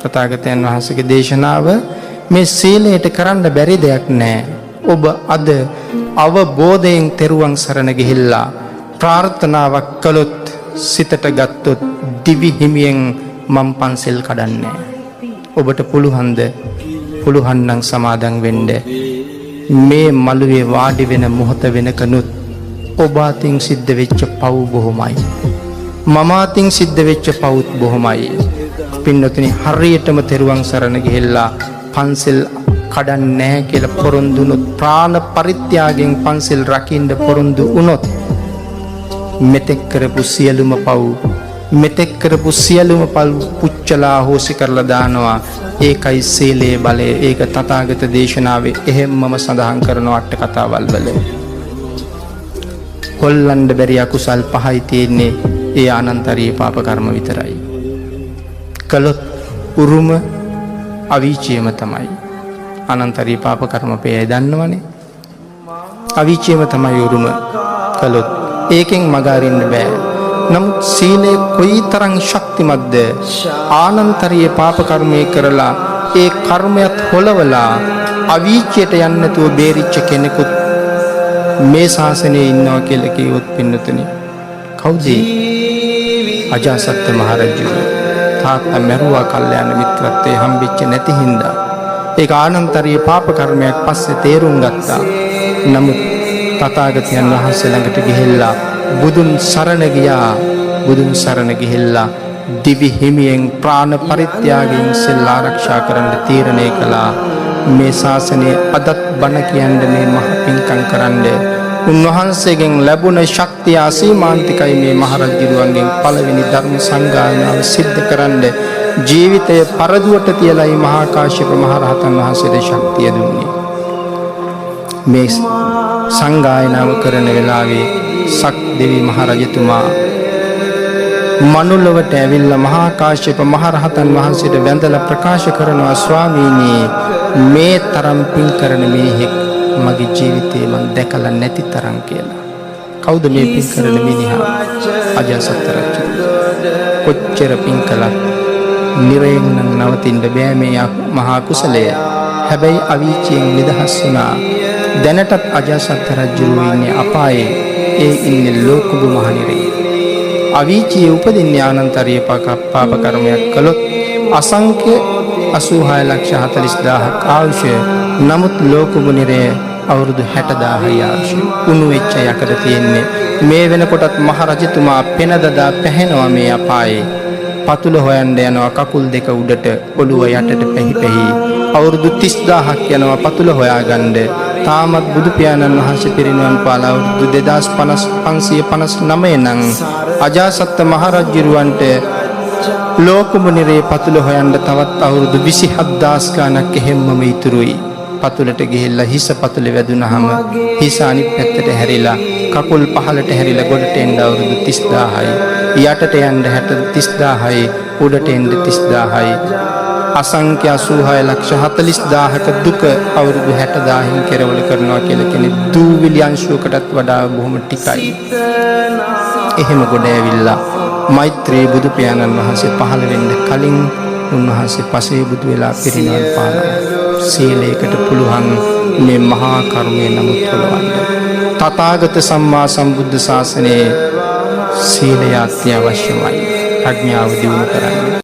තථාගතයන් වහන්සේගේ දේශනාව මේ සීලයට කරන්න බැරි දෙයක් නෑ. ඔබ අද අවබෝධයෙන් තෙරුවන් සරණ ගිහිල්ලා ප්‍රාර්ථනාවක් කළොත් සිතට ගත්තොත් දිවි හිමියෙන් මම් පන්සල් කඩන්නේ. ඔබට පුළුවන් නම් සමාදන් වෙන්න. මේ මළුවේ වාඩි වෙන මොහොත වෙනකනුත් ඔබ අතින් සිද්ධ වෙච්ච පව් බොහොමයි. මම අතින් සිද්ධ වෙච්ච පව්ත් බොහොමයි. පින්නතුනි හරියටම තෙරුවන් සරණ ගිහිල්ලා පන්සල් කඩන්නේ නැහැ කියලා පොරොන්දුනොත් ප්‍රාණ පරිත්‍යාගයෙන් පන්සල් රකින්න පොරොන්දු වුණොත් මෙතෙක් කරපු සියලුම පව් පුච්චලා හොසි කරලා දානවා. ඒකයි සීලේ බලය. ඒක තථාගත දේශනාවේ එහෙම්මම සඳහන් කරන අට කතාවල් වල. කොල්ලන්ඩ බැරි අකුසල් පහයි තියෙන්නේ. ඒ අනන්තරීය පාප කර්ම විතරයි. කළොත් උරුම අවීචියම තමයි. අනන්තරීය පාප කර්ම පෙය දන්නවනේ. අවීචියම තමයි උරුම. කළොත් ඒකෙන් මග අරින්න බෑ. නමුත් සීලය කොයිතරම් ශක්තිමත්ද? ආනන්තරීය පාප කර්මයේ කරලා ඒ කර්මයක් හොලවලා අවීචයට යන්නේ නැතුව බේරිච්ච කෙනෙකුත් මේ ශාසනයේ ඉන්නවා කියලා කිව්වොත් පින්නතුනි කවුද? අජාසත් මහරජු. තාත්තා මරුවා කල්යාණ මිත්‍රත්වයේ හම්බෙච්ච නැති හින්දා ඒක ආනන්තරීය පාප කර්මයක් පස්සේ තේරුම් ගත්තා. නමුත් තථාගතයන් වහන්සේ ළඟට ගිහිල්ලා බුදුන් සරණ ගිහිල්ලා දිවි හිමියෙන් ප්‍රාණ පරිත්‍යාගයෙන් සෙල් ආරක්ෂා කරන්න තීරණය කළා. මේ ශාසනයේ අදත් බණ කියන්නේ මේ මහ පිංකම් කරන්නේ උන්වහන්සේගෙන් ලැබුණ ශක්තිය අසීමාන්තිකයි. මේ මහරජුරුවන්ගෙන් පළවෙනි ධර්ම සංගායනාව සිද්ධ කරන්න ජීවිතය පරදුවට තියලායි මහා කාශ්‍යප මහ රහතන් වහන්සේට ශක්තිය දුන්නේ. මේ සංගායනාව කරන වෙලාවේ සක් දෙවි මහරජතුමා මනුලවට ඇවිල්ලා මහා කාශ්‍යප මහ රහතන් වහන්සේට වැඳලා ප්‍රකාශ කරනවා, ස්වාමීනි මේ තරම් පින් කරන මිනිහෙක් මගේ ජීවිතේ මම දැකලා නැති තරම් කියලා. කවුද මේ පින් කරන මිනිහා? අජාසත් රජු. කොච්චර පින් කළත් නිරයෙන් නවතින්න බෑ මේ මහා කුසලය. හැබැයි අවීචයෙන් නිදහස් වුණා. දැනටත් අජාසත් රජු ඉන්නේ අපායේ. ඒ ඉන්නේ ලෝකුඹ මහනිරේ. අවීචිය උපදින්නේ අනන්තරීය පාප කර්මයක් කළොත් අසංඛ්‍ය 86,40,000ක් ආයුෂ. නමුත් ලෝකුඹ නිරේ අවුරුදු 60,000යි ආයුෂ. උණු වෙච්ච යකඩ තියෙන්නේ. මේ වෙනකොටත් මහරජතුමා පෙන දදා පැහැෙනවා මේ අපායේ. පතුල හොයන්න යනවා කකුල් දෙක උඩට ඔළුව යටට පැහි අවුරුදු 30,000ක් යනවා පතුල හොයාගන්න. තාමත් බුදු පියාණන් වහන්සේ පිරිනිවන් පාලා අවුරුදු 2559 නම් අජාසත් මහරජුරවන්ට ලෝකුඹ නිරේ පතුල හොයන්න තවත් අවුරුදු 27,000 ගණක් එහෙම්මම ඉතුරුයි. පතුලට ගිහිල්ලා හිස පතුලේ වැදුනහම හිස අනිත් පැත්තට හැරිලා කකුල් පහළට හැරිලා ගොඩට එන්න අවුරුදු 30,000යි. යටට යන්න 30,000යි. උඩට එන්න 30,000යි. අසංඛ්‍ය 86,40,000ක දුක අවුරුදු 60,000න් කෙරවල කරනවා කියලා කියන්නේ දූවිලි අංශුවකටත් වඩා බොහොම ටිකයි. එහෙම ගොඩ ඇවිල්ලා මෛත්‍රී බුදු පියාණන් වහන්සේ පහළ වෙන්න කලින් උන්වහන්සේ පසේ බුදු වෙලා පිරිනිවන් පානවා. සීලයකට පුළුවන් මේ මහා කර්මය නමුත් පුළුවන්. තථාගත සම්මා සම්බුද්ධ ශාසනයේ සීලය අත්‍යවශ්‍යමයි. ප්‍රඥාව දියුණු කරන්න.